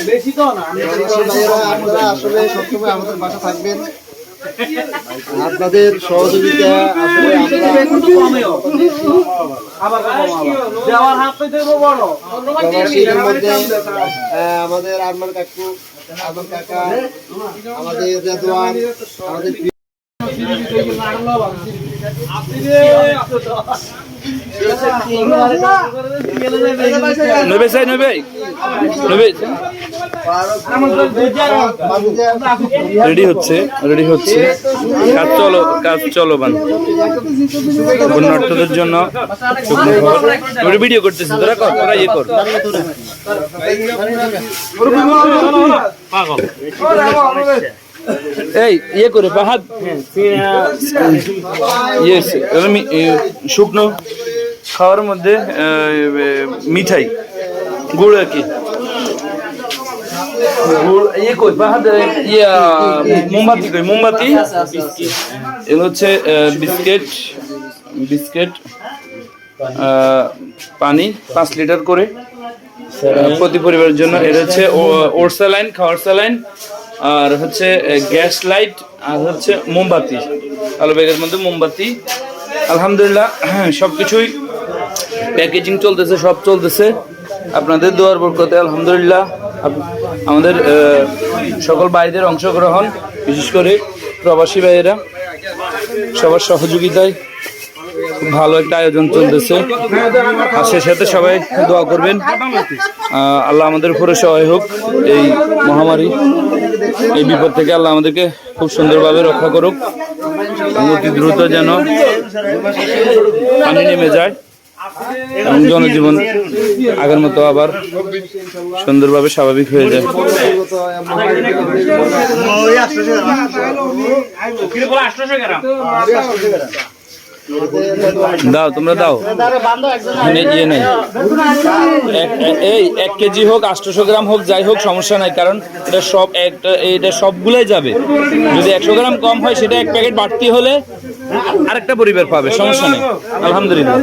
বেশি তো না আপনারা আসলে সবসময় আমাদের পাশে থাকবেন। আপনাদের সহযোগিতা আসলে আমাদের আরমান কাকু, আরমান কাকা, আমাদের রেদওয়ান, আমাদের রেডি হচ্ছে কাজ চলমান বন্যার্থদের জন্য ভিডিও করতেছি তোরা ইয়ে কর এই ইয়ে করে পাহাড় শুকনো খাওয়ার মধ্যে মিঠাই গুড় আর কি মোমবাতি এগুলো হচ্ছে বিস্কিট পানি 5 লিটার করে প্রতি পরিবারের জন্য। এটা হচ্ছে ওর স্যালাইন, খাওয়ার স্যালাইন, আর হচ্ছে গ্যাস লাইট, আর হচ্ছে মোমবাতি, আলো ব্যাগের মধ্যে মোমবাতি। আলহামদুলিল্লাহ সবকিছুই প্যাকেজিং চলতেছে, সব চলতেছে আপনাদের দোয়ার বরকতে। আলহামদুলিল্লাহ আমাদের সকল ভাইদের অংশগ্রহণ, বিশেষ করে প্রবাসী ভাইয়েরা সবার সহযোগিতায় খুব ভালো একটা আয়োজন চলতেছে। আর সে সাথে সবাই দোয়া করবেন আল্লাহ আমাদের উপরে সহায় হোক, এই মহামারী এই বিপদ থেকে আল্লাহ আমাদেরকে খুব সুন্দরভাবে রক্ষা করুক, অতি দ্রুত যেন পানি নেমে যায় এবং জনজীবন আগের মতো আবার সুন্দরভাবে স্বাভাবিক হয়ে যায়। দাও তোমরা দাও, ইয়ে নেই, এই 1 কেজি হোক 800 গ্রাম হোক যাই হোক সমস্যা নাই, কারণ এটা সবগুলাই যাবে। যদি 100 গ্রাম কম হয় সেটা 1 প্যাকেট বাড়তি হলে আরেকটা পরিবার পাবে, সমস্যা নেই। আলহামদুলিল্লাহ।